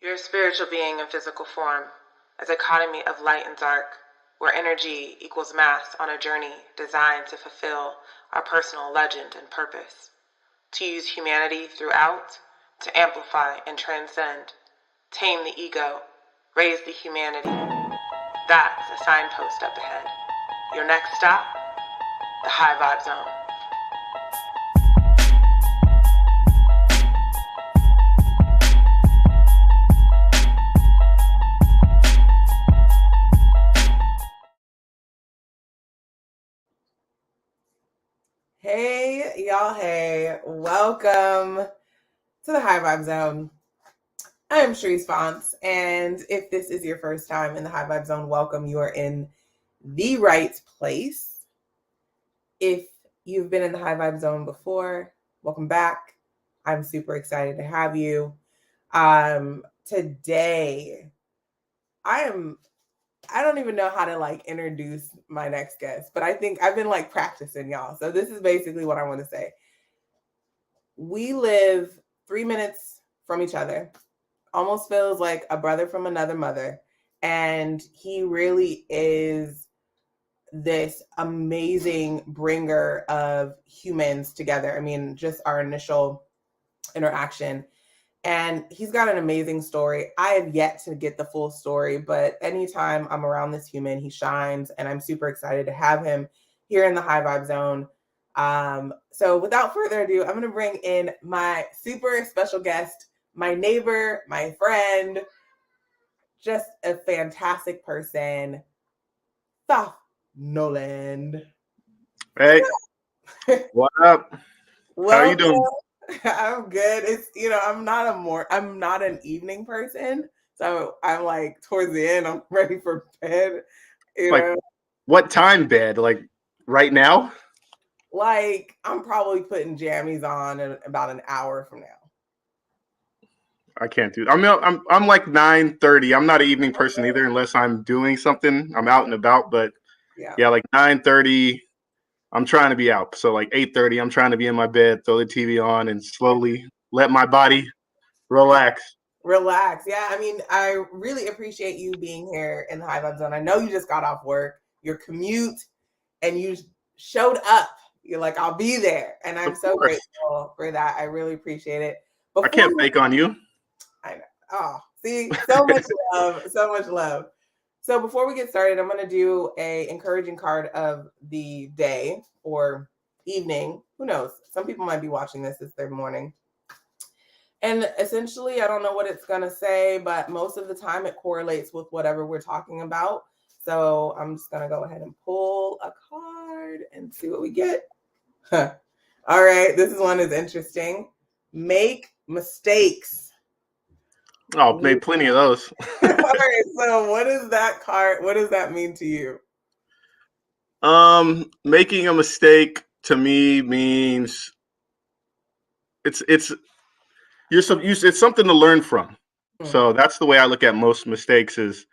You're a spiritual being in physical form, a dichotomy of light and dark, where energy equals mass on a journey designed to fulfill our personal legend and purpose, to use humanity throughout, to amplify and transcend, tame the ego, raise the humanity. That's a signpost up ahead. Your next stop, the High Vibe Zone. Hey, y'all. Hey, welcome to the High Vibe Zone. I am Sharice Fonts, and if this is your first time in the High Vibe Zone, welcome. You are in the right place. If you've been in the High Vibe Zone before, welcome back. I'm super excited to have you. Today, I don't even know how to introduce my next guest, but I think I've been practicing, y'all. So this is basically what I want to say. We live 3 minutes from each other. Almost feels like a brother from another mother. And he really is this amazing bringer of humans together. I mean, just our initial interaction. And he's got an amazing story. I have yet to get the full story, but anytime I'm around this human, he shines. And I'm super excited to have him here in the High Vibe Zone. So without further ado, I'm going to bring in my super special guest, my neighbor, my friend, just a fantastic person, Thaf Noland. Hey, what up? Well, How are you doing? I'm good. It's I'm not an evening person, so I'm like towards the end. I'm ready for bed. Like, what time bed? Like, right now? Like I'm probably putting jammies on in about an hour from now. I can't do. I'm like 9:30. I'm not an evening person either, unless I'm doing something. I'm out and about, but yeah, like 9:30. I'm trying to be out. So like 8:30, I'm trying to be in my bed, throw the TV on, and slowly let my body relax. Relax. Yeah, I mean, I really appreciate you being here in the High Vibe Zone. I know you just got off work, your commute, and you showed up. You're like, I'll be there. And I'm so grateful for that. I really appreciate it. I can't bake on you. I know. Oh, see, so much love, so much love. So before we get started, I'm going to do a encouraging card of the day or evening. Who knows? Some people might be watching this as their morning. And essentially, I don't know what it's going to say, but most of the time it correlates with whatever we're talking about. So I'm just going to go ahead and pull a card and see what we get. All right. This one is interesting. Make mistakes. Oh, I've made plenty of those. All right. So what is that card? What does that mean to you? Making a mistake to me means it's something to learn from. So that's the way I look at most mistakes is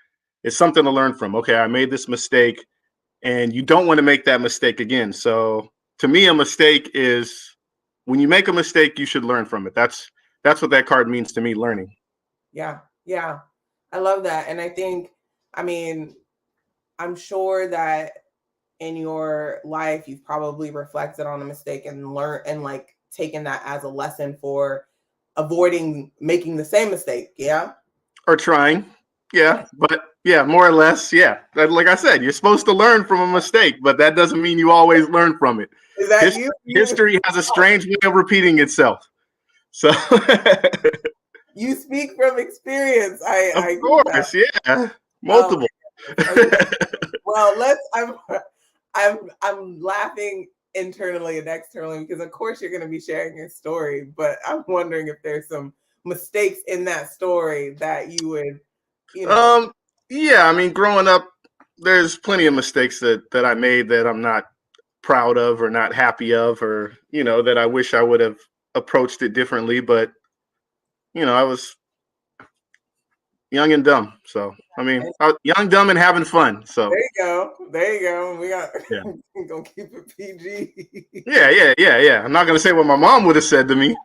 it's something to learn from. Okay, I made this mistake and you don't want to make that mistake again. So to me, a mistake is when you make a mistake, you should learn from it. That's what that card means to me, learning. Yeah. Yeah. I love that. And I think, I mean, I'm sure that in your life, you've probably reflected on a mistake and learned and taken that as a lesson for avoiding making the same mistake. Yeah. Or trying. Yeah. But yeah, more or less. Yeah. Like I said, you're supposed to learn from a mistake, but that doesn't mean you always learn from it. Is that you? History has a strange way of repeating itself. So you speak from experience. Of course, yeah. Multiple. Well, I'm laughing internally and externally because of course you're going to be sharing your story, but I'm wondering if there's some mistakes in that story that you would, Yeah, I mean, growing up, there's plenty of mistakes that I made that I'm not proud of or not happy of, or that I wish I would have approached it differently. But I was young and dumb. So I mean, young, dumb, and having fun. So there you go. We got gonna keep it PG. Yeah. I'm not gonna say what my mom would have said to me,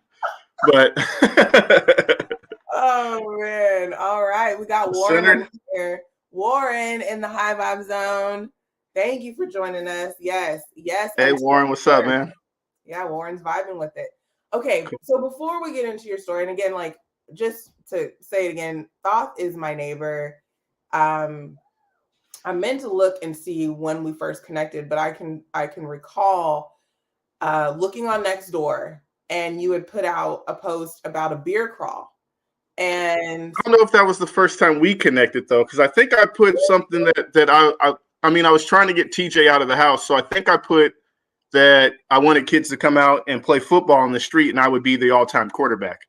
but Oh man. All right. We got Warren Centered. over here. Warren in the high vibe zone. Thank you for joining us. Yes. Yes. Hey, Warren, what's up, man? Yeah, Warren's vibing with it. Okay, so before we get into your story, and again, like just to say it again, Thoth is my neighbor. I meant to look and see when we first connected, but I can recall looking on Nextdoor, and you had put out a post about a beer crawl. And I don't know if that was the first time we connected though, because I think I put something I mean, I was trying to get TJ out of the house, so I think I put that I wanted kids to come out and play football on the street, and I would be the all-time quarterback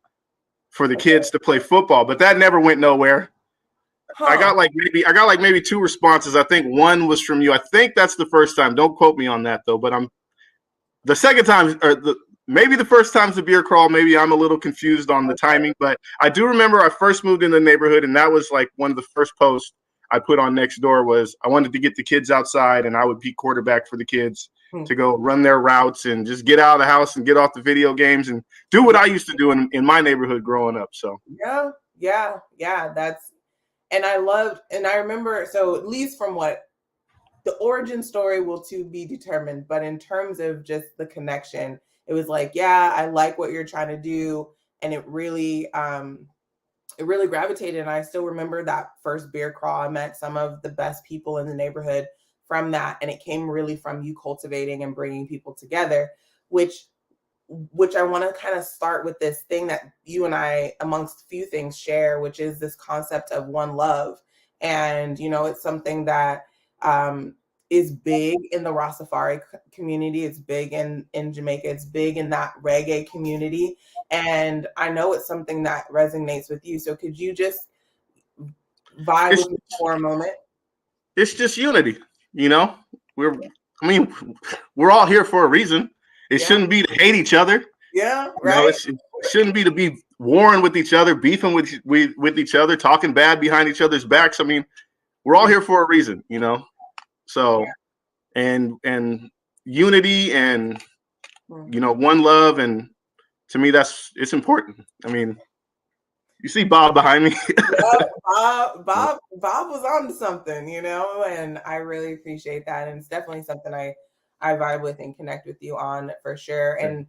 for the kids to play football. But that never went nowhere. I got like maybe 2 responses. I think one was from you. I think that's the first time. Don't quote me on that though. But the second time, maybe the first time's the beer crawl. Maybe I'm a little confused on the timing. But I do remember I first moved in the neighborhood, and that was like one of the first posts I put on Nextdoor was I wanted to get the kids outside, and I would be quarterback for the kids to go run their routes and just get out of the house and get off the video games and do what I used to do in my neighborhood growing up. So yeah. That's, and I remember, so at least from what the origin story will to be determined, but in terms of just the connection, it was like, yeah, I like what you're trying to do, and it really gravitated. And I still remember that first beer crawl. I met some of the best people in the neighborhood from that, and it came really from you cultivating and bringing people together, which I want to kind of start with this thing that you and I, amongst few things, share, which is this concept of one love. And it's something that is big in the Rastafari community. It's big in Jamaica. It's big in that reggae community. And I know it's something that resonates with you. So could you just vibe with me for a moment? It's just unity. We're all here for a reason. It shouldn't be to hate each other. Yeah, right. It shouldn't be to be warring with each other, beefing with each other, talking bad behind each other's backs. I mean, we're all here for a reason, So, and unity and one love, and to me, it's important. I mean, you see Bob behind me. Bob was on something, and I really appreciate that. And it's definitely something I vibe with and connect with you on for sure. And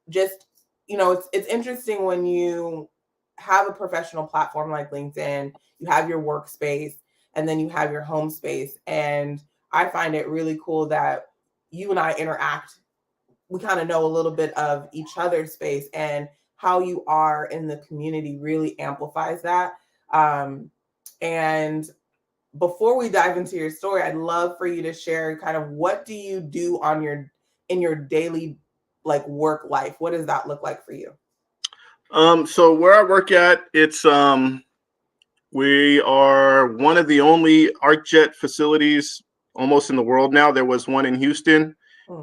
just, it's interesting when you have a professional platform like LinkedIn, you have your workspace, and then you have your home space. And I find it really cool that you and I interact. We kind of know a little bit of each other's space, and how you are in the community really amplifies that. And before we dive into your story, I'd love for you to share kind of what do you do in your daily work life? What does that look like for you? So where I work at, it's we are one of the only ArcJet facilities almost in the world now. There was one in Houston.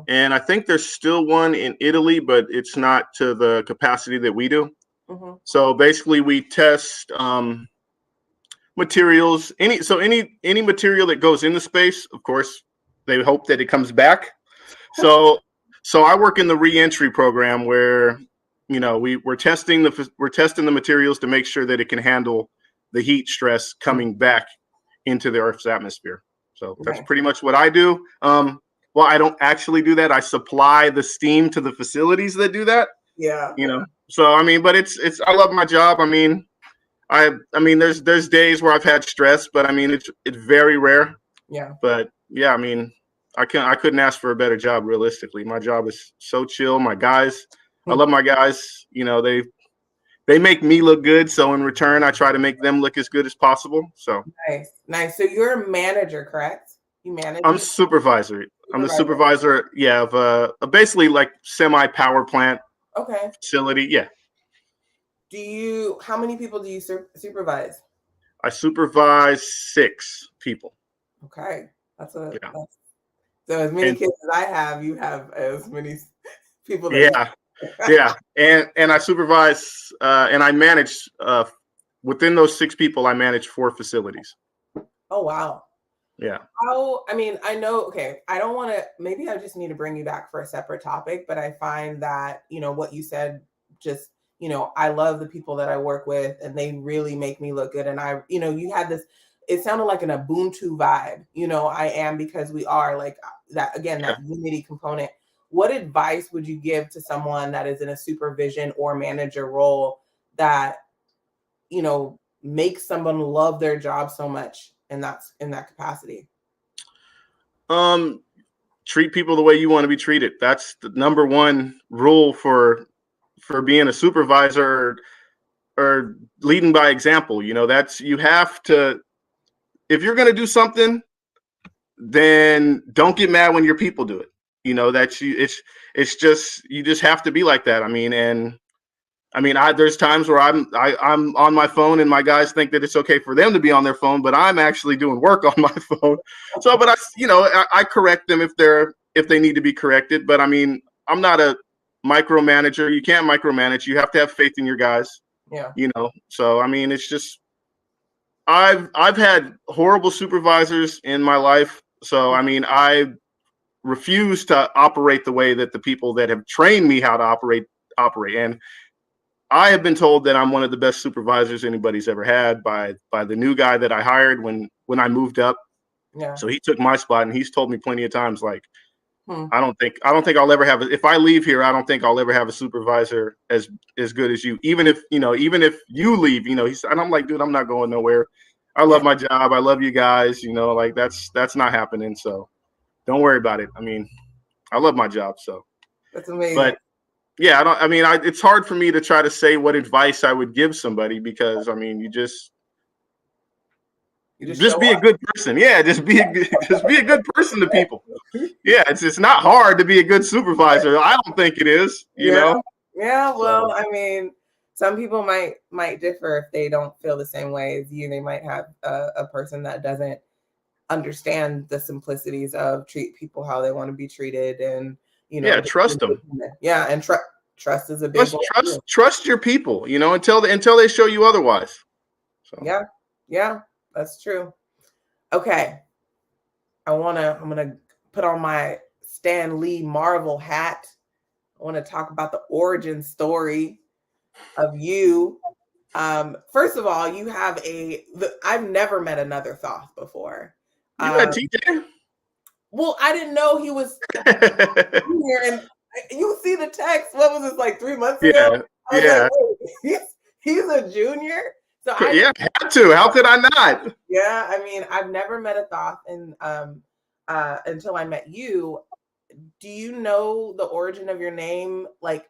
And I think there's still one in Italy, but it's not to the capacity that we do. Mm-hmm. So basically, we test materials. Any material that goes into space, of course, they hope that it comes back. So I work in the re-entry program where we're testing the materials to make sure that it can handle the heat stress coming back into the Earth's atmosphere. So that's pretty much what I do. Well, I don't actually do that. I supply the steam to the facilities that do that. Yeah. So I mean, but it's I love my job. I mean, there's days where I've had stress, but I mean it's very rare. Yeah. But yeah, I mean, I couldn't ask for a better job realistically. My job is so chill. My guys, I love my guys. They make me look good, so in return I try to make them look as good as possible. So nice. So you're a manager, correct? You manage? I'm supervisor. I'm the supervisor, of basically like semi-power plant facility. Yeah. How many people do you supervise? I supervise 6 people. Okay. So as many kids as I have, you have as many people. Yeah. And I supervise and I manage within those 6 people, I manage 4 facilities. Oh, wow. Yeah. I know, I don't want to, maybe I just need to bring you back for a separate topic, but I find that, what you said just I love the people that I work with and they really make me look good. And you had this, it sounded like an Ubuntu vibe, I am because we are like that, again, that unity component. What advice would you give to someone that is in a supervision or manager role that, makes someone love their job so much, and that's in that capacity? Treat people the way you want to be treated. That's the number one rule for being a supervisor or leading by example. That's, you have to, if you're going to do something, then don't get mad when your people do it. That's you. It's just, you just have to be like that. There's times where I'm on my phone and my guys think that it's okay for them to be on their phone, but I'm actually doing work on my phone. So, but I correct them if they need to be corrected. But I'm not a micromanager. You can't micromanage. You have to have faith in your guys. Yeah. So it's just, I've had horrible supervisors in my life. So I refuse to operate the way that the people that have trained me how to operate. And I have been told that I'm one of the best supervisors anybody's ever had by the new guy that I hired when I moved up. Yeah. So he took my spot, and he's told me plenty of times, like, I don't think I'll ever have if I leave here, I don't think I'll ever have a supervisor as good as you. Even if you leave, he said, and I'm like, dude, I'm not going nowhere. I love my job. I love you guys. Like that's not happening. So don't worry about it. I love my job. So that's amazing. But yeah, it's hard for me to try to say what advice I would give somebody because you just be a good person. Yeah, just be a good person to people. Yeah, it's not hard to be a good supervisor. I don't think it is, you know? Yeah, well, some people might differ if they don't feel the same way as you. They might have a person that doesn't understand the simplicities of treat people how they want to be treated, and trust them. Yeah, and trust is a big trust your people, until they show you otherwise. So. Yeah, that's true. Okay, I'm gonna put on my Stan Lee Marvel hat. I want to talk about the origin story of you. First of all, you have I've never met another Thoth before. You met TJ? Well, I didn't know he was here, and you see the text. What was this, like 3 months ago? Yeah. Like, he's a junior. So had to. How could I not? Yeah, I've never met a Thoth, and until I met you. Do you know the origin of your name? Like,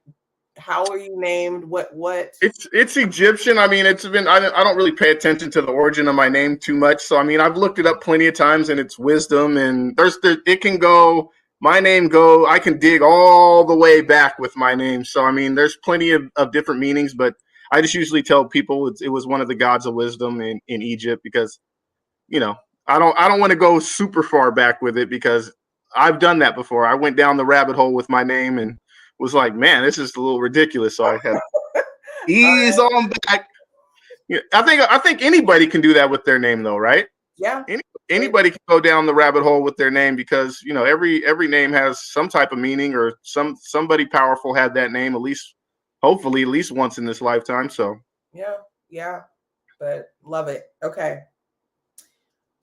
how are you named? What? It's Egyptian. It's been. I don't really pay attention to the origin of my name too much. So I've looked it up plenty of times, and it's wisdom. And it can go. My name go. I can dig all the way back with my name. So there's plenty of different meanings, but I just usually tell people it was one of the gods of wisdom in Egypt because, I don't want to go super far back with it because I've done that before. I went down the rabbit hole with my name and was like, man, this is a little ridiculous. So I had to ease on back. Yeah, I think anybody can do that with their name though, right? Yeah. Anybody can go down the rabbit hole with their name because, every name has some type of meaning or somebody powerful had that name hopefully at least once in this lifetime. So yeah, but love it. Okay.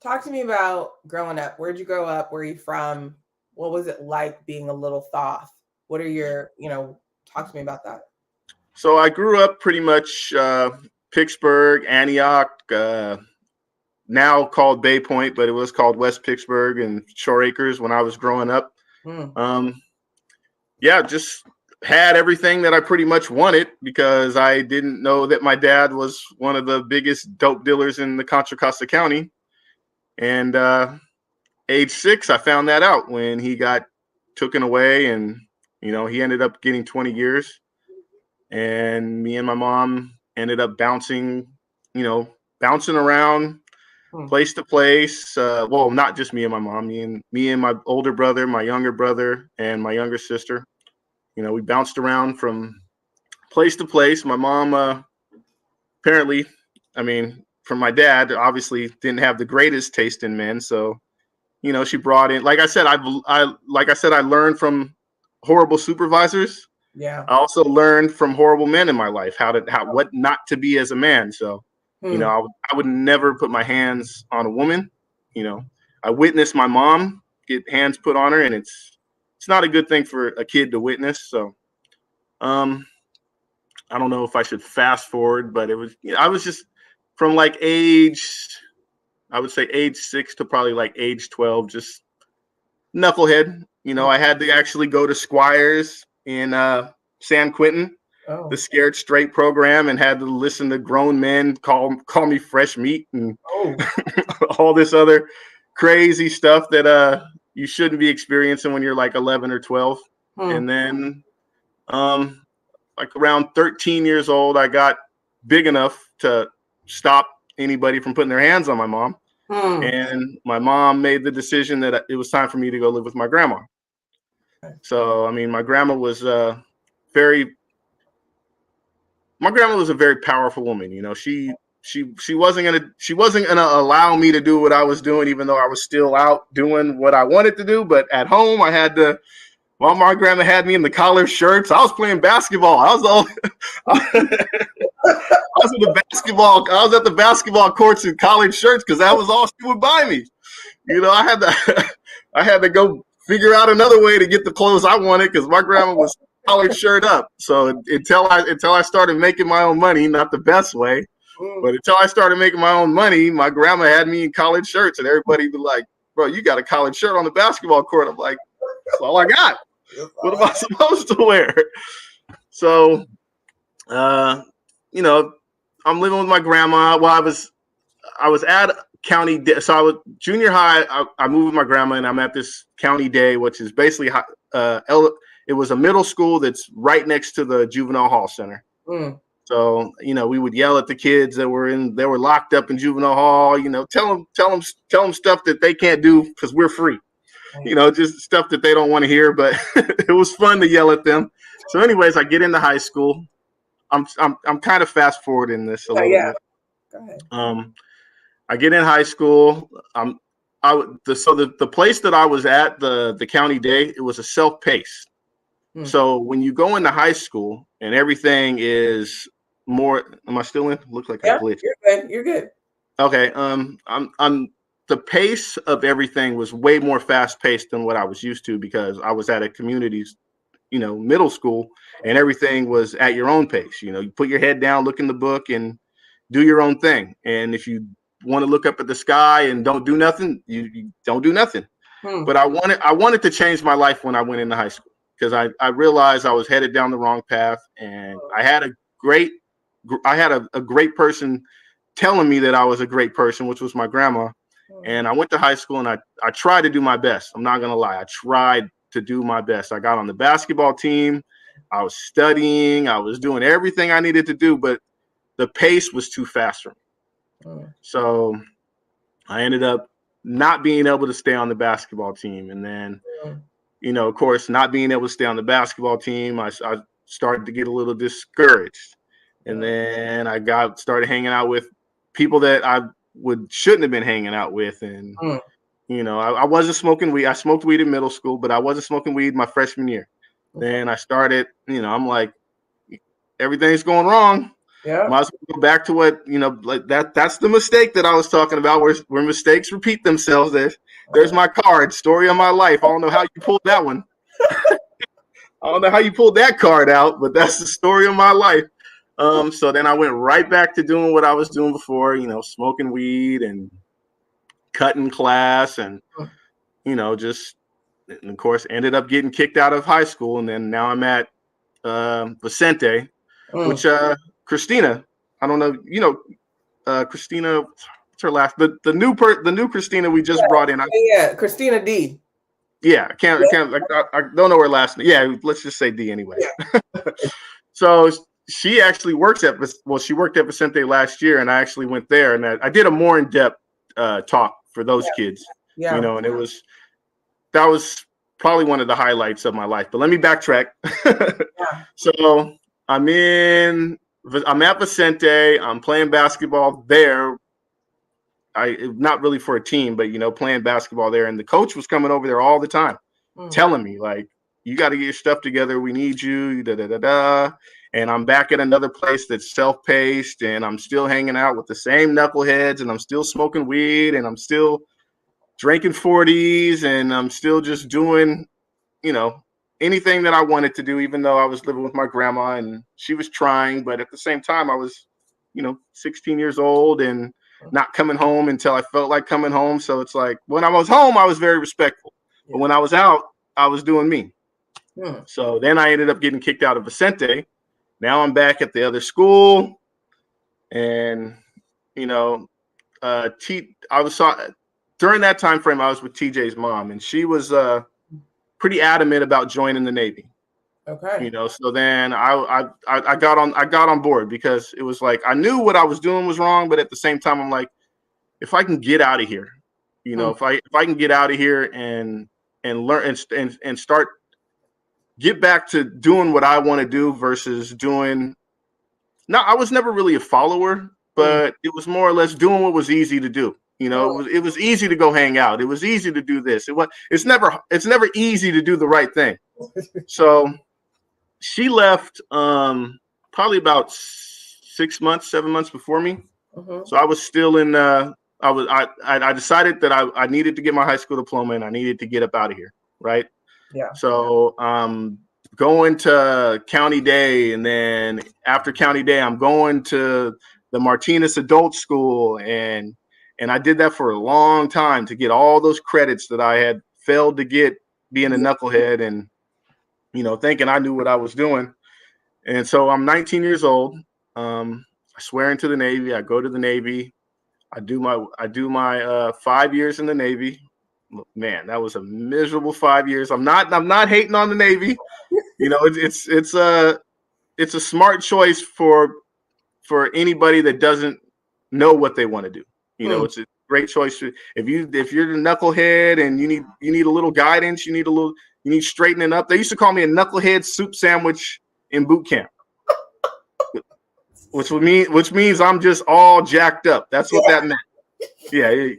Talk to me about growing up. Where'd you grow up? Where are you from? What was it like being a little Thoth? What are your, talk to me about that. So I grew up pretty much Pittsburgh, Antioch, now called Bay Point, but it was called West Pittsburgh and Shore Acres when I was growing up. Just had everything that I pretty much wanted because I didn't know that my dad was one of the biggest dope dealers in the Contra Costa County. And age 6, I found that out when he got taken away, and he ended up getting 20 years. And me and my mom ended up bouncing around place to place. Well, not just me and my mom, me and my older brother, my younger brother, and my younger sister. We bounced around from place to place. My mom apparently, from my dad, obviously didn't have the greatest taste in men. So, she brought in, like I said, I learned from horrible supervisors. Yeah. I also learned from horrible men in my life what not to be as a man. So, I would never put my hands on a woman. I witnessed my mom get hands put on her, and it's not a good thing for a kid to witness. So, I don't know if I should fast forward, but I was just from like I would say age 6 to probably like age 12, just knucklehead. I had to actually go to Squires in San Quentin, the Scared Straight program, and had to listen to grown men call me fresh meat and all this other crazy stuff that you shouldn't be experiencing when you're like 11 or 12. And then like around 13 years old, I got big enough to stop anybody from putting their hands on my mom. And my mom made the decision that it was time for me to go live with my grandma. So, I mean, my grandma was a very powerful woman. She wasn't gonna allow me to do what I was doing, even though I was still out doing what I wanted to do. But at home, I had to. While my grandma had me in the collared shirts, I was playing basketball. I was at the basketball courts in collared shirts because that was all she would buy me. I had to go figure out another way to get the clothes I wanted because my grandma was collared shirt up. So until I started making my own money, not the best way, but until I started making my own money, my grandma had me in collared shirts, and everybody would be like, "Bro, you got a collared shirt on the basketball court." I'm like, "That's all I got. What am I supposed to wear?" So, I'm living with my grandma. Well, I was at county day. So I was junior high. I moved with my grandma, and I'm at this county day, which is basically it was a middle school that's right next to the juvenile hall center. So we would yell at the kids that were locked up in juvenile hall. Tell them stuff that they can't do because we're free. Just stuff that they don't want to hear. But it was fun to yell at them. So, anyways, I get into high school. I'm kind of fast forwarding this a little bit. Go ahead. I get in high school. The place that I was at, the county day, it was a self-paced. So when you go into high school and everything is more, am I still in? Looks like I glitched. You're good. Okay. The pace of everything was way more fast paced than what I was used to because I was at a community's, middle school, and everything was at your own pace. You put your head down, look in the book, and do your own thing. And if you want to look up at the sky and don't do nothing, you don't do nothing. But I wanted to change my life when I went into high school because I realized I was headed down the wrong path, and I had a great person telling me that I was a great person, which was my grandma. And I went to high school, and I tried to do my best. I'm not gonna lie, I tried to do my best. I got on the basketball team. I was studying. I was doing everything I needed to do, but the pace was too fast for me. So I ended up not being able to stay on the basketball team. And then, of course, not being able to stay on the basketball team, I started to get a little discouraged. And then I started hanging out with people that I shouldn't have been hanging out with. And, I wasn't smoking weed. I smoked weed in middle school, but I wasn't smoking weed my freshman year. Then I started, I'm like, everything's going wrong. Yeah. Might as well go back to what, like that's the mistake that I was talking about where mistakes repeat themselves. There's my card, story of my life. I don't know how you pulled that one. I don't know how you pulled that card out, but that's the story of my life. So then I went right back to doing what I was doing before, smoking weed and cutting class and, and of course ended up getting kicked out of high school. And then now I'm at Vicente, which Christina, I don't know, Christina, what's her last? The new Christina we just brought in. Christina D. Yeah, I don't know her last name. Yeah, let's just say D anyway. Yeah. So she actually worked at Vicente last year, and I actually went there, and I did a more in-depth talk for those kids. Yeah. And that was probably one of the highlights of my life. But let me backtrack. So I'm at Vicente. I'm playing basketball there. Not really for a team, but playing basketball there. And the coach was coming over there all the time, telling me like, you got to get your stuff together. We need you. Da da da da. And I'm back at another place that's self-paced, and I'm still hanging out with the same knuckleheads, and I'm still smoking weed, and I'm still drinking 40s, and I'm still just doing, anything that I wanted to do, even though I was living with my grandma and she was trying. But at the same time, I was, 16 years old and not coming home until I felt like coming home. So it's like when I was home, I was very respectful. But when I was out, I was doing me. So then I ended up getting kicked out of Vicente. Now I'm back at the other school, and I was during that time frame I was with TJ's mom, and she was pretty adamant about joining the Navy. Okay. So then I got on board, because it was like I knew what I was doing was wrong, but at the same time I'm like, if I can get out of here, if I can get out of here and learn and start get back to doing what I want to do versus doing. No, I was never really a follower, but it was more or less doing what was easy to do. It was easy to go hang out. It was easy to do this. It's never easy to do the right thing. So she left probably about 6 months, 7 months before me. So I was still in. I decided that I needed to get my high school diploma, and I needed to get up out of here. Right. Yeah. So going to County Day, and then after County Day, I'm going to the Martinez Adult School, and I did that for a long time to get all those credits that I had failed to get being a knucklehead, and thinking I knew what I was doing. And so I'm 19 years old. I swear into the Navy. I go to the Navy. I do my 5 years in the Navy. Man, that was a miserable 5 years. I'm not hating on the Navy. It's a smart choice for anybody that doesn't know what they want to do. It's a great choice. If you're a knucklehead and you need a little guidance, you need straightening up. They used to call me a knucklehead soup sandwich in boot camp, which means I'm just all jacked up. That's what that meant. Yeah.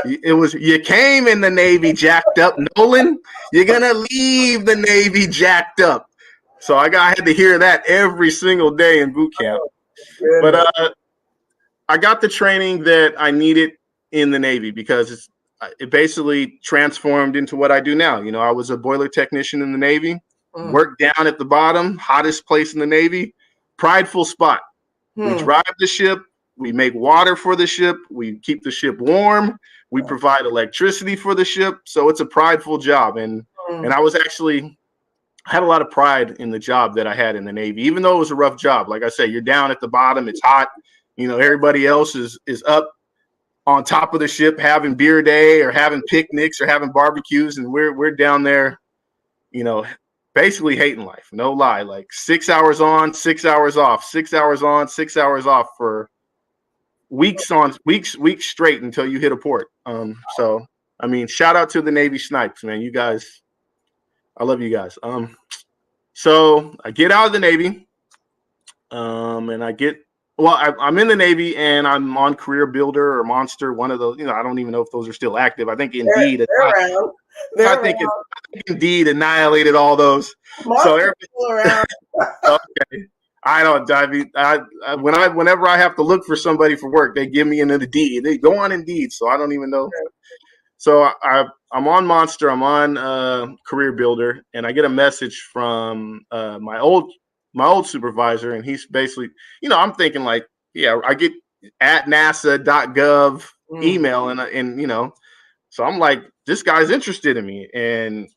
It was, you came in the Navy jacked up, Nolan. You're gonna leave the Navy jacked up. So I had to hear that every single day in boot camp. But I got the training that I needed in the Navy, because it basically transformed into what I do now. I was a boiler technician in the Navy, worked down at the bottom, hottest place in the Navy, prideful spot. We drive the ship. We make water for the ship. We keep the ship warm. We provide electricity for the ship. So it's a prideful job. And I had a lot of pride in the job that I had in the Navy, even though it was a rough job. Like I said, you're down at the bottom. It's hot. Everybody else is up on top of the ship having beer day or having picnics or having barbecues. And we're down there, basically hating life. No lie. Like 6 hours on, 6 hours off, 6 hours on, 6 hours off for weeks straight until you hit a port. So I mean, shout out to the Navy snipes, man. You guys, I love you guys. So I get out of the Navy, and I'm in the Navy, and I'm on Career Builder or Monster, one of those. I don't even know if those are still active. I think Indeed. I think Indeed annihilated all those. Monster's still around. Okay. I don't. Whenever I have to look for somebody for work, they give me an Indeed. They go on Indeed, so I don't even know. So I'm on Monster. I'm on Career Builder, and I get a message from my old supervisor, and he's basically, I'm thinking like, yeah, I get at NASA.gov email, and so I'm like, this guy's interested in me, and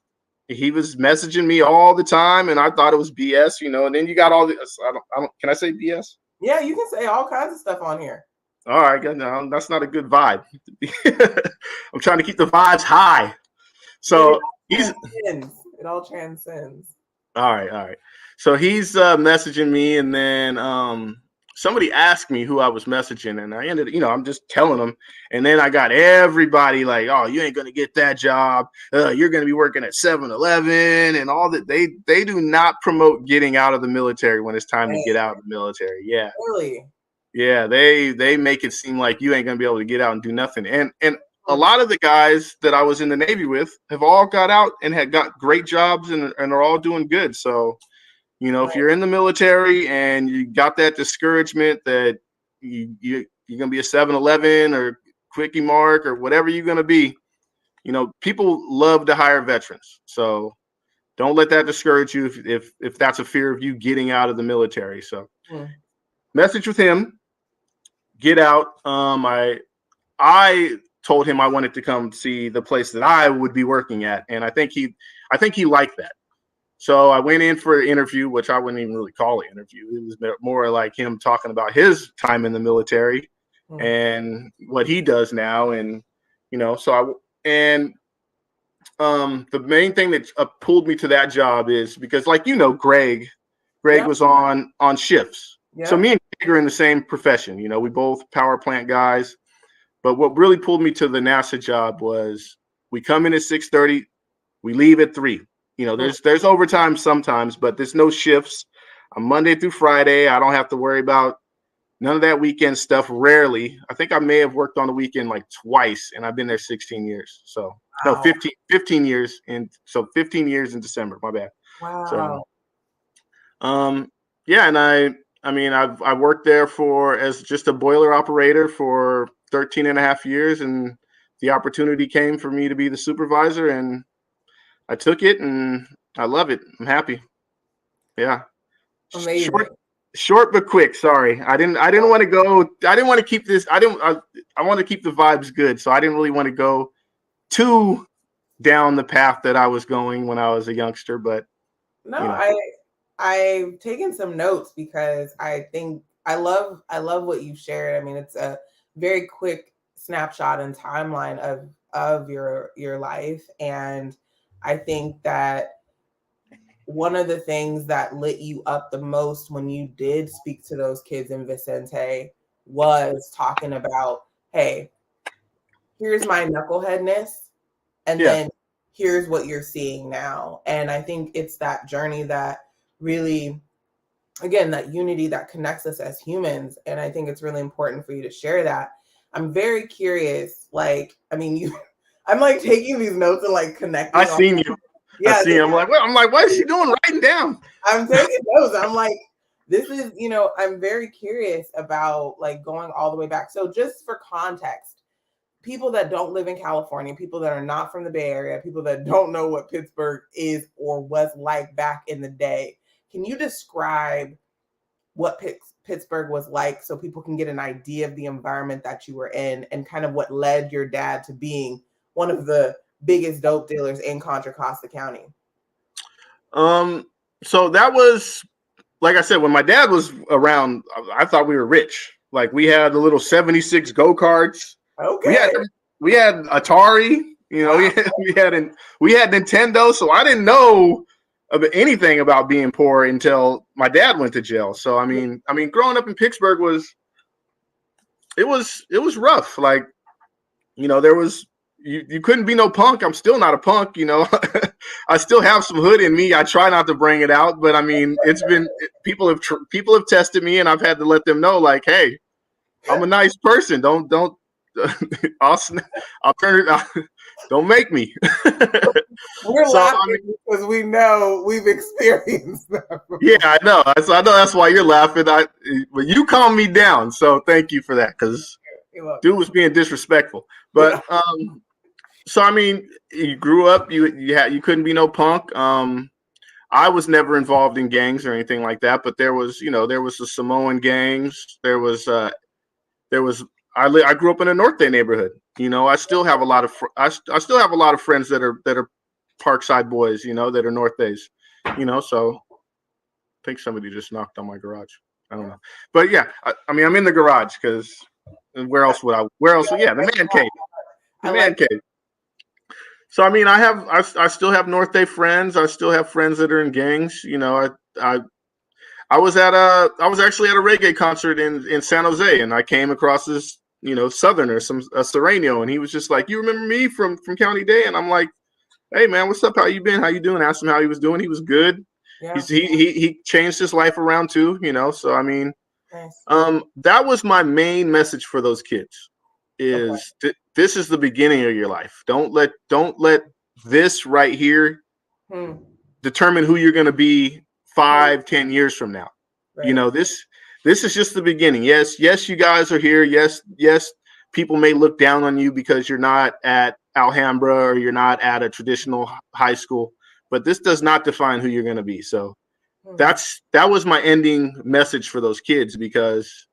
he was messaging me all the time, and I thought it was BS, and then you got all this. Can I say BS? Yeah, you can say all kinds of stuff on here. All right, no, that's not a good vibe. I'm trying to keep the vibes high. So it all transcends. All right. So he's messaging me, and then somebody asked me who I was messaging, and I ended, I'm just telling them. And then I got everybody like, oh, you ain't going to get that job. You're going to be working at 7-Eleven and all that. They do not promote getting out of the military when it's time to get out of the military. Yeah. Really? Yeah. They make it seem like you ain't going to be able to get out and do nothing. And a lot of the guys that I was in the Navy with have all got out and had got great jobs and are all doing good. So, if you're in the military and you got that discouragement that you're going to be a 7-Eleven or Quickie Mart or whatever you're going to be, people love to hire veterans. So don't let that discourage you if that's a fear of you getting out of the military. So message with him, get out. I told him I wanted to come see the place that I would be working at. And I think he liked that. So I went in for an interview, which I wouldn't even really call an interview. It was more like him talking about his time in the military and what he does now. And, the main thing that pulled me to that job is because, Greg was on shifts. Yeah. So me and Greg are in the same profession. We both power plant guys. But what really pulled me to the NASA job was we come in at 6:30, we leave at 3. There's overtime sometimes, but there's no shifts. I'm Monday through Friday. I don't have to worry about none of that weekend stuff. Rarely. I think I may have worked on the weekend like twice, and I've been there 16 years. So no, 15 years. And so 15 years in December. My bad. Wow. So, yeah, and I worked there as just a boiler operator for 13 and a half years, and the opportunity came for me to be the supervisor, and I took it, and I love it. I'm happy. Yeah. Amazing. Short but quick. Sorry. I didn't want to go. I didn't want to keep this. I want to keep the vibes good. So I didn't really want to go too down the path that I was going when I was a youngster, but no, I've taken some notes because I think I love what you shared. I mean, it's a very quick snapshot and timeline of your life. And I think that one of the things that lit you up the most when you did speak to those kids in Vicente was talking about, hey, here's my knuckleheadness, and then here's what you're seeing now. And I think it's that journey that really, again, that unity that connects us as humans. And I think it's really important for you to share that. I'm very curious, I'm like taking these notes and like connecting. I seen you. Yeah, I see. I'm like, what is she doing? Writing down. I'm taking notes. I'm like, this is, I'm very curious about like going all the way back. So just for context, people that don't live in California, people that are not from the Bay Area, people that don't know what Pittsburgh is or was like back in the day, can you describe what Pittsburgh was like so people can get an idea of the environment that you were in and kind of what led your dad to being one of the biggest dope dealers in Contra Costa County? So that was, like I said, when my dad was around, I thought we were rich. Like we had the little 76 go-karts. Okay. We had Atari, wow. we had Nintendo. So I didn't know anything about being poor until my dad went to jail. So, I mean, growing up in Pittsburgh was rough. Like, there was, you couldn't be no punk. I'm still not a punk, I still have some hood in me. I try not to bring it out, but I mean, it's been, people have tested me and I've had to let them know, like, hey, I'm a nice person. Don't I'll turn it. Don't make me. We're laughing because we know we've experienced that. Yeah, I know. I know that's why you're laughing. But you calmed me down, so thank you for that. Because dude was being disrespectful. But so I mean, you grew up. You couldn't be no punk. I was never involved in gangs or anything like that. But there was the Samoan gangs. There was. I grew up in a North Bay neighborhood. I still have a lot of I still have a lot of friends that are Parkside boys. That are North Bays. So I think somebody just knocked on my garage. I don't know, but yeah, I'm in the garage because where else? Yeah, the man cave. The man cave. So I still have North Bay friends. I still have friends that are in gangs. I was actually at a reggae concert in San Jose, and I came across this, Southerner, a Sereno, and he was just like, "You remember me from County Day?" And I'm like, "Hey man, what's up? How you been? How you doing?" Asked him how he was doing. He was good. Yeah. He changed his life around too, So nice. That was my main message for those kids is this is the beginning of your life. Don't let this right here determine who you're going to be 5-10 years from now. Right. You know, this is just the beginning. Yes, you guys are here. Yes, people may look down on you because you're not at Alhambra or you're not at a traditional high school, but this does not define who you're going to be. So that was my ending message for those kids, because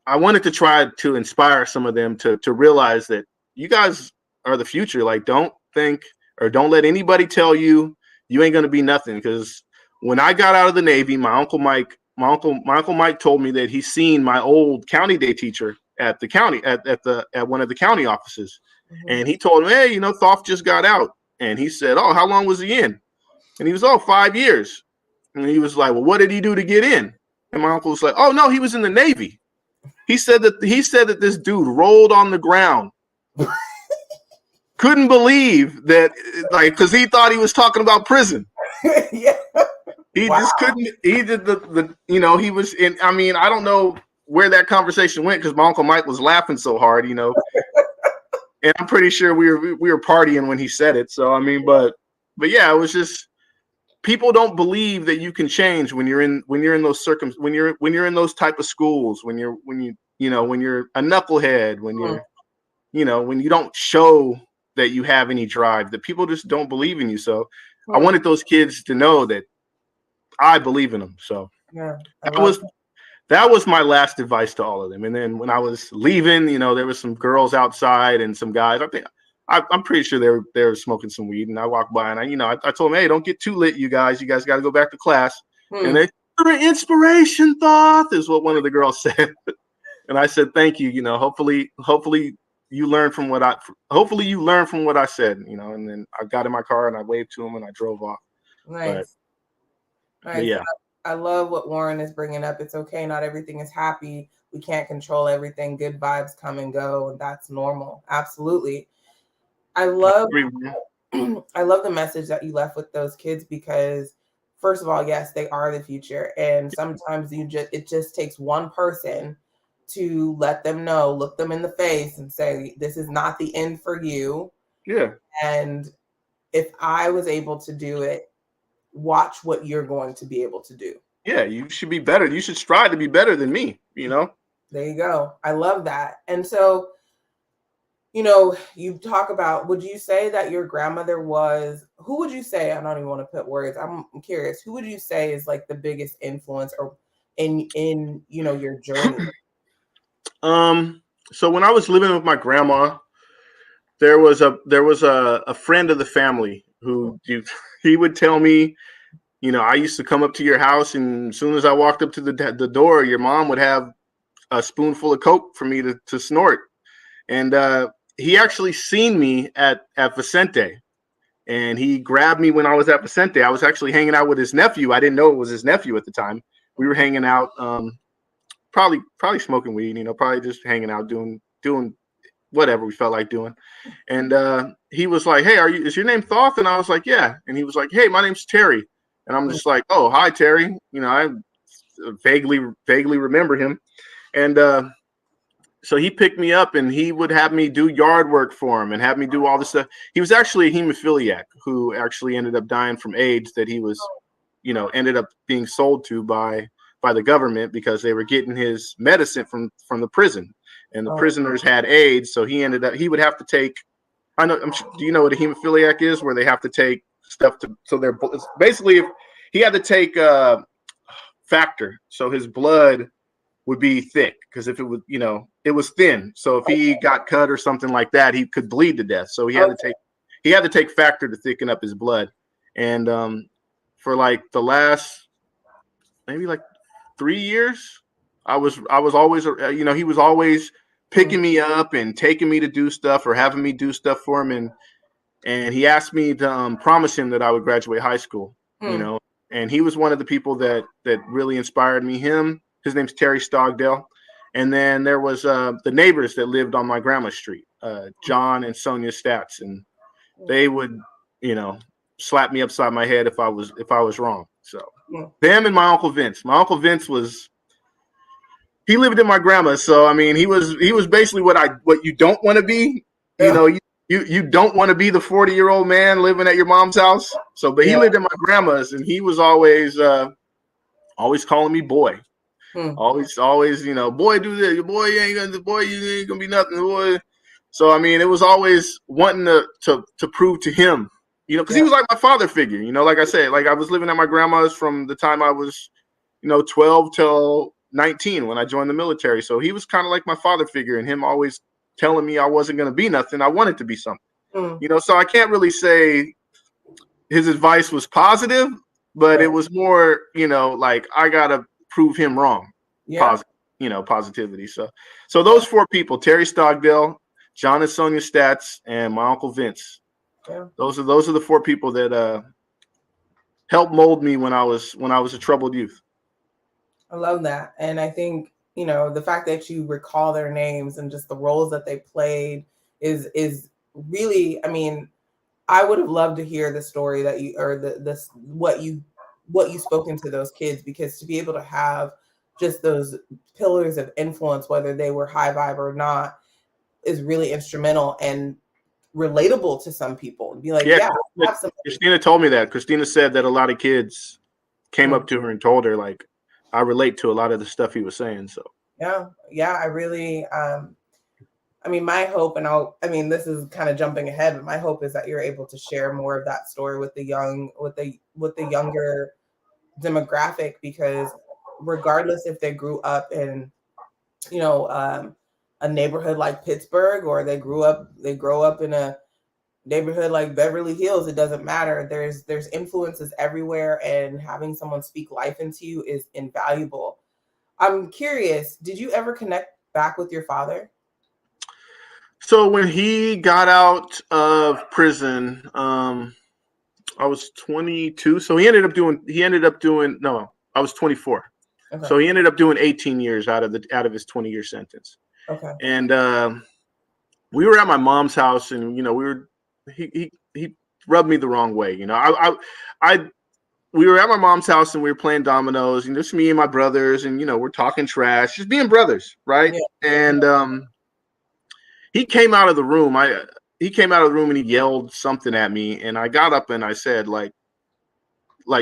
I wanted to try to inspire some of them to realize that you guys are the future. Like, don't think or don't let anybody tell you ain't going to be nothing. Because when I got out of the Navy, my uncle Mike told me that he's seen my old county day teacher at the county at one of the county offices. And he told him, hey, Thoth just got out. And he said, oh, how long was he in? And he was, 5 years. And he was like, well, what did he do to get in? And my uncle was like, oh, no, he was in the Navy. He said that this dude rolled on the ground. Couldn't believe that, like, because he thought he was talking about prison. Yeah. He just couldn't. He did he was in. I mean, I don't know where that conversation went, because my Uncle Mike was laughing so hard, and I'm pretty sure we were partying when he said it. So I mean, but yeah, it was just, people don't believe that you can change when you're in those when you're in those type of schools, when you're a knucklehead, when when you don't show that you have any drive, that people just don't believe in you. So I wanted those kids to know that I believe in them. So yeah, that was my last advice to all of them. And then when I was leaving, there was some girls outside and some guys. I'm pretty sure they were smoking some weed. And I walked by and I told them, hey, don't get too lit, you guys. You guys got to go back to class. And they, inspiration, Thoth, is what one of the girls said. And I said, thank you. Hopefully you learn from what I said. And then I got in my car and I waved to them and I drove off. Nice. But yeah. I love what Warren is bringing up. It's okay. Not everything is happy. We can't control everything. Good vibes come and go, and that's normal. Absolutely. I love the message that you left with those kids, because first of all, yes, they are the future. And sometimes it just takes one person to let them know, look them in the face and say, this is not the end for you. Yeah. And if I was able to do it, watch what you're going to be able to do. Yeah, you should be better. You should strive to be better than me, There you go. I love that. And so, you talk about, would you say that your grandmother who would you say, I don't even want to put words, I'm curious, who would you say is like the biggest influence or in your journey? So when I was living with my grandma, there was a friend of the family who he would tell me, I used to come up to your house, and as soon as I walked up to the door, your mom would have a spoonful of coke for me to snort. And he actually seen me at Vicente, and he grabbed me when I was at Vicente. I was actually hanging out with his nephew. I didn't know it was his nephew at the time. We were hanging out, probably smoking weed, probably just hanging out, doing whatever we felt like doing. And he was like, hey, is your name Thoth? And I was like, yeah. And he was like, hey, my name's Terry. And I'm just like, oh, hi, Terry. I vaguely remember him. And so he picked me up, and he would have me do yard work for him and have me do all this stuff. He was actually a hemophiliac who actually ended up dying from AIDS that he was, ended up being sold to by the government, because they were getting his medicine from the prison, and the prisoners had AIDS. So he would have to take, do you know what a hemophiliac is? Where they have to take stuff basically, if he had to take factor, so his blood would be thick, because if it was, it was thin. So if he got cut or something like that, he could bleed to death. So he had to take factor to thicken up his blood. And for like the last maybe like 3 years, I was always, he was always picking me up and taking me to do stuff or having me do stuff for him. And he asked me to promise him that I would graduate high school, and he was one of the people that really inspired me. His name's Terry Stogdale. And then there was the neighbors that lived on my grandma's street, John and Sonia Stats, and they would, slap me upside my head if I was wrong. So them and my Uncle Vince. My Uncle Vince he lived in my grandma's. So I mean, he was basically what you don't want to be. You Yeah. know, you don't want to be the 40-year-old man living at your mom's house. So, but he lived in my grandma's, and he was always calling me boy. Hmm. Always, boy, do this. Your boy, you ain't gonna be nothing, boy. So I mean, it was always wanting to prove to him, because he was like my father figure. Like I said, like I was living at my grandma's from the time I was, 12 till 19 when I joined the military. So he was kind of like my father figure, and him always telling me I wasn't gonna be nothing. I wanted to be something. So I can't really say his advice was positive, but it was more, like I gotta prove him wrong. Yeah. Positivity. So those four people: Terry Stockdale, John and Sonia Stats, and my Uncle Vince. Yeah. Those are the four people that helped mold me when I was a troubled youth. I love that. And I think, the fact that you recall their names and just the roles that they played is really, I mean, I would have loved to hear the story that you, or what you spoke into those kids, because to be able to have just those pillars of influence, whether they were high vibe or not, is really instrumental and relatable to some people. And be like, Christina told me that. Christina said that a lot of kids came up to her and told her, like, I relate to a lot of the stuff he was saying. So yeah, I really, I mean, my hope, and this is kind of jumping ahead, but my hope is that you're able to share more of that story with the younger demographic, because regardless if they grew up in, a neighborhood like Pittsburgh, or they grow up in a neighborhood like Beverly Hills, it doesn't matter. There's influences everywhere, and having someone speak life into you is invaluable. I'm curious, did you ever connect back with your father? So when he got out of prison, I was 22. So I was 24. Okay. So he ended up doing 18 years out of his 20-year sentence. Okay. And we were at my mom's house, and he rubbed me the wrong way. We were at my mom's house, and we were playing dominoes, and just me and my brothers, and we're talking trash, just being brothers, right? Yeah. And he came out of the room. He came out of the room and he yelled something at me, and I got up and I said, like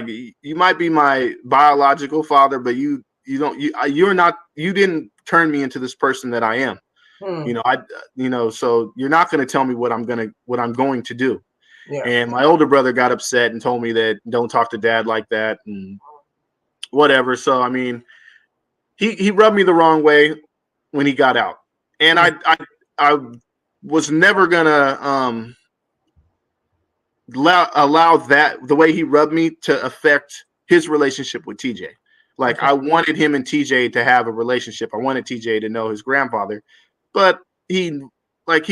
you might be my biological father, but you didn't turn me into this person that I am. So you're not going to tell me what I'm going to do. Yeah. And my older brother got upset and told me that don't talk to dad like that and whatever. So I mean, he rubbed me the wrong way when he got out, and I was never gonna allow that, the way he rubbed me, to affect his relationship with TJ. Like, okay. I wanted him and TJ to have a relationship. I wanted TJ to know his grandfather, but he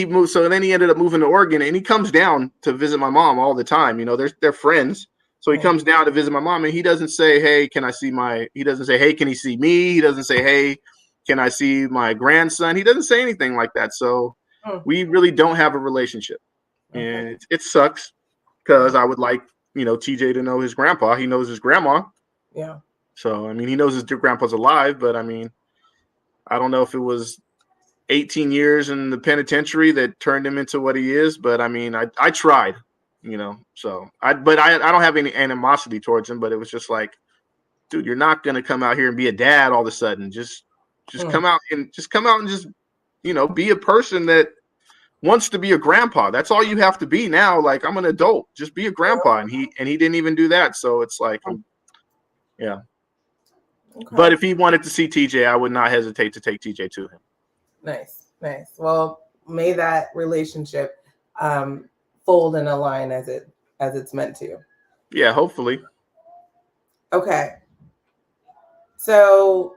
moved. So then he ended up moving to Oregon, and he comes down to visit my mom all the time. They're friends. So he comes down to visit my mom, and he doesn't say, hey, can I see he doesn't say, hey, can he see me? He doesn't say, hey, can I see my grandson? He doesn't say anything like that. So we really don't have a relationship. Okay. And it sucks, because I would like, TJ to know his grandpa. He knows his grandma. Yeah. So, I mean, he knows his grandpa's alive, but I mean, I don't know if it was 18 years in the penitentiary that turned him into what he is, but I mean, I tried, so I don't have any animosity towards him, but it was just like, dude, you're not going to come out here and be a dad all of a sudden. Just come out and just be a person that wants to be a grandpa. That's all you have to be now. Like, I'm an adult, just be a grandpa. And he didn't even do that. So it's like, yeah. Okay. But if he wanted to see TJ, I would not hesitate to take TJ to him. Nice. Well, may that relationship fold and align as it's meant to. Yeah, hopefully. Okay. So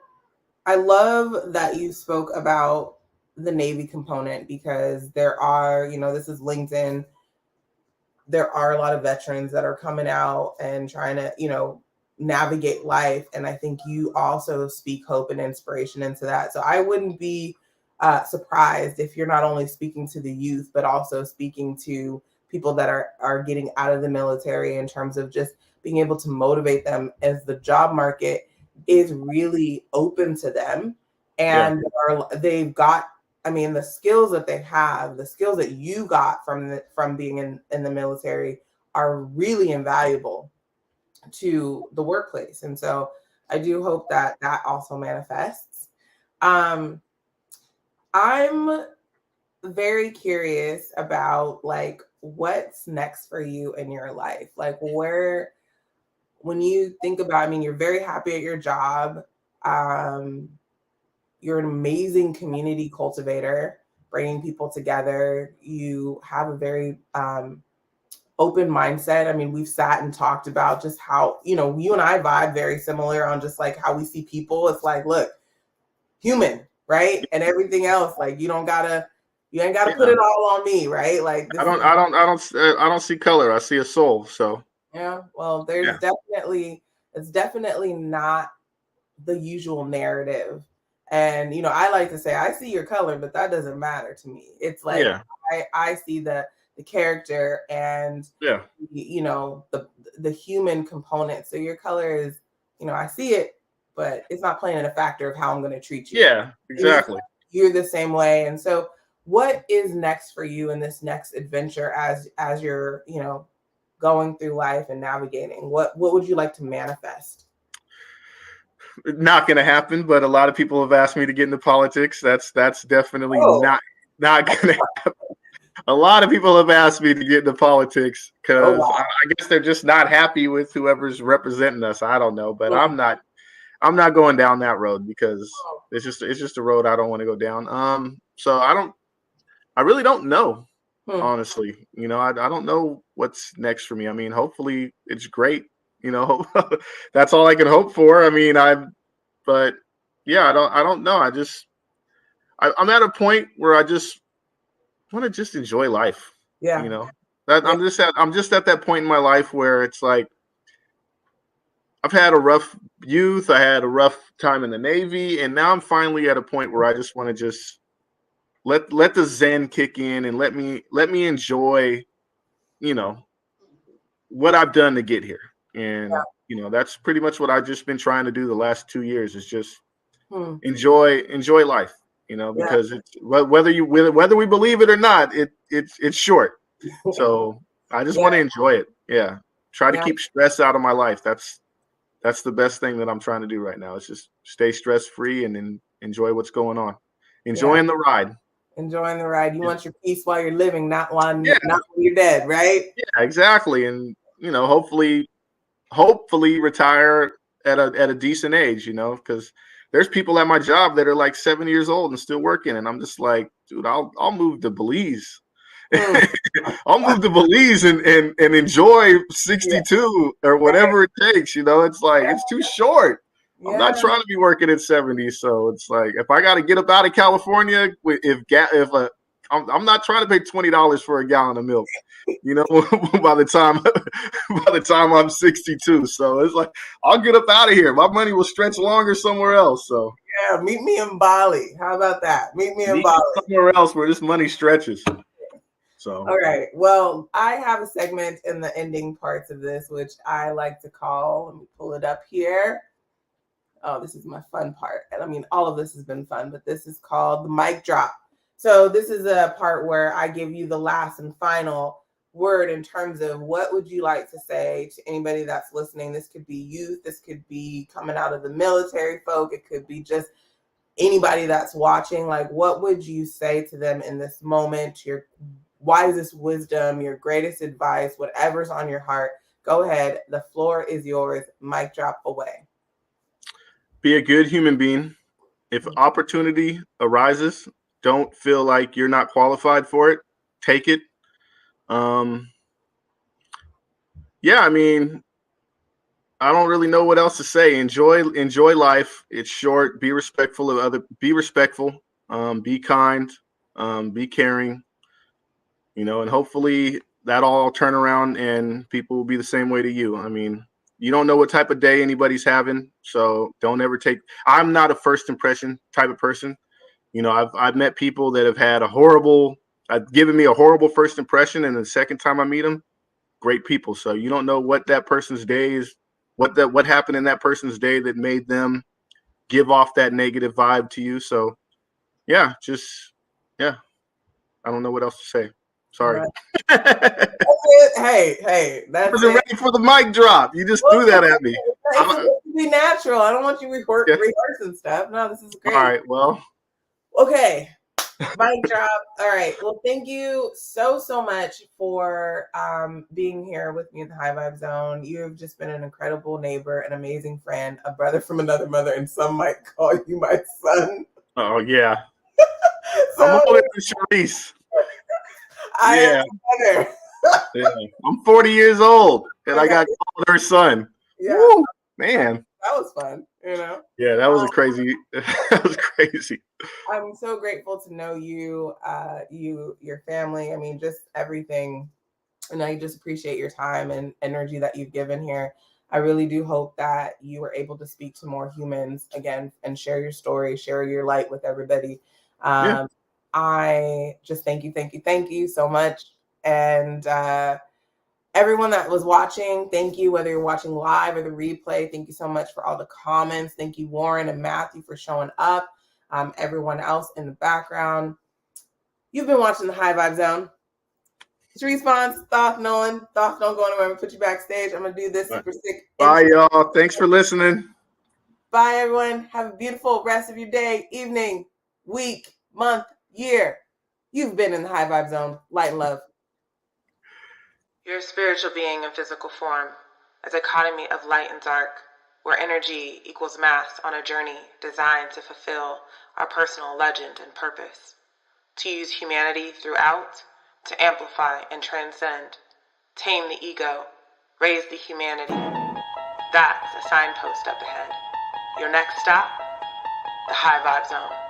I love that you spoke about the Navy component, because there are, this is LinkedIn. There are a lot of veterans that are coming out and trying to, navigate life. And I think you also speak hope and inspiration into that. So I wouldn't be surprised if you're not only speaking to the youth, but also speaking to people that are getting out of the military, in terms of just being able to motivate them as the job market is really open to them. and they've got, I mean, the skills that they have, the skills that you got from being in the military are really invaluable to the workplace. And so I do hope that that also manifests. I'm very curious about like what's next for you in your life. Like when you think about, I mean, you're very happy at your job. You're an amazing community cultivator, bringing people together. You have a very open mindset. I mean, we've sat and talked about just how, you know, you and I vibe very similar on just like how we see people. It's like, look, human, right? And everything else, like you ain't gotta put it all on me, right? Like I don't see color. I see a soul. So yeah, well, there's it's definitely not the usual narrative. And you know, I like to say I see your color, but that doesn't matter to me. It's like I see the character and you know, the human component. So your color is, you know, I see it, but it's not playing a factor of how I'm going to treat you. Yeah, exactly. You're the same way. And so what is next for you in this next adventure as you're, you know, going through life and navigating? What would you like to manifest? Not going to happen, but a lot of people have asked me to get into politics. That's definitely not going to happen. A lot of people have asked me to get into politics because I guess they're just not happy with whoever's representing us. I don't know, but I'm not going down that road because it's just a road I don't want to go down. So I really don't know, honestly. You know, I don't know what's next for me. I mean, hopefully it's great. You know, that's all I can hope for. I mean, but yeah, I don't know. I'm at a point where I just want to just enjoy life. Yeah. You know, I'm just at that point in my life where it's like, I've had a rough youth. I had a rough time in the Navy, and now I'm finally at a point where I just want to just let the Zen kick in and let me enjoy, you know, what I've done to get here. And you know, that's pretty much what I've just been trying to do the last 2 years is just enjoy life. You know, because it's whether we believe it or not, it's short. So I just want to enjoy it. Yeah, try to keep stress out of my life. That's the best thing that I'm trying to do right now. Is just stay stress free and then enjoy what's going on. Enjoying the ride. Enjoying the ride. You want your peace while you're living, not when you're dead, right? Yeah, exactly. And you know, hopefully retire at a decent age. You know, because there's people at my job that are like 7 years old and still working, and I'm just like, dude, I'll move to Belize. I'll move to Belize and enjoy 62 or whatever it takes. You know, it's like it's too short. I'm not trying to be working at 70. So it's like if I got to get up out of California, I'm not trying to pay $20 for a gallon of milk. You know, by the time I'm 62. So it's like I'll get up out of here. My money will stretch longer somewhere else. So yeah, meet me in Bali. How about that? Meet me in Bali. Somewhere else where this money stretches. So all right. Well, I have a segment in the ending parts of this, which I like to call, let me pull it up here. Oh, this is my fun part. And I mean, all of this has been fun, but this is called the mic drop. So this is a part where I give you the last and final word in terms of what would you like to say to anybody that's listening. This could be youth. This could be coming out of the military folk. It could be just anybody that's watching. Like, what would you say to them in this moment? Your wisest wisdom, your greatest advice, whatever's on your heart. Go ahead. The floor is yours. Mic drop away. Be a good human being. If opportunity arises, don't feel like you're not qualified for it. Take it. Yeah, I mean, I don't really know what else to say. Enjoy life. It's short. Be respectful of be respectful. Be kind. Be caring. You know, and hopefully that all turn around and people will be the same way to you. I mean, you don't know what type of day anybody's having, so don't ever I'm not a first impression type of person. You know, I've met people that have given me a horrible first impression, and the second time I meet them, great people. So you don't know what that person's day is, what happened in that person's day that made them give off that negative vibe to you. So yeah, I don't know what else to say. Sorry. Right. That's it. Hey, I that's wasn't it. ready for the mic drop. You just threw that at me. It's supposed to be natural. I don't want you rehearsing stuff. No, this is great. All right, well. Okay. Mic drop. All right. Well, thank you so much for being here with me in the High Vibe Zone. You have just been an incredible neighbor, an amazing friend, a brother from another mother, and some might call you my son. Oh yeah. So, I'm older than Sharice. I am better. Yeah. I'm 40 years old, and I got called her son. Yeah. Woo, man. That was fun, you know? Yeah, that was crazy. That was crazy. I'm so grateful to know you, your family. I mean, just everything. And I just appreciate your time and energy that you've given here. I really do hope that you were able to speak to more humans again and share your story, share your light with everybody. Yeah. I just thank you so much. And everyone that was watching, thank you, whether you're watching live or the replay. Thank you so much for all the comments. Thank you, Warren and Matthew, for showing up. Everyone else in the background. You've been watching the High Vibe Zone. Response, Thoth Nolan. Thoth, don't go anywhere. I'm gonna put you backstage. I'm gonna do this super sick. Bye, y'all. Thanks for listening. Bye, everyone. Have a beautiful rest of your day, evening, week, month, year. You've been in the High Vibe Zone. Light and love. You're a spiritual being in physical form, a dichotomy of light and dark, where energy equals mass on a journey designed to fulfill our personal legend and purpose, to use humanity throughout, to amplify and transcend, tame the ego, raise the humanity. That's a signpost up ahead. Your next stop, the High Vibe Zone.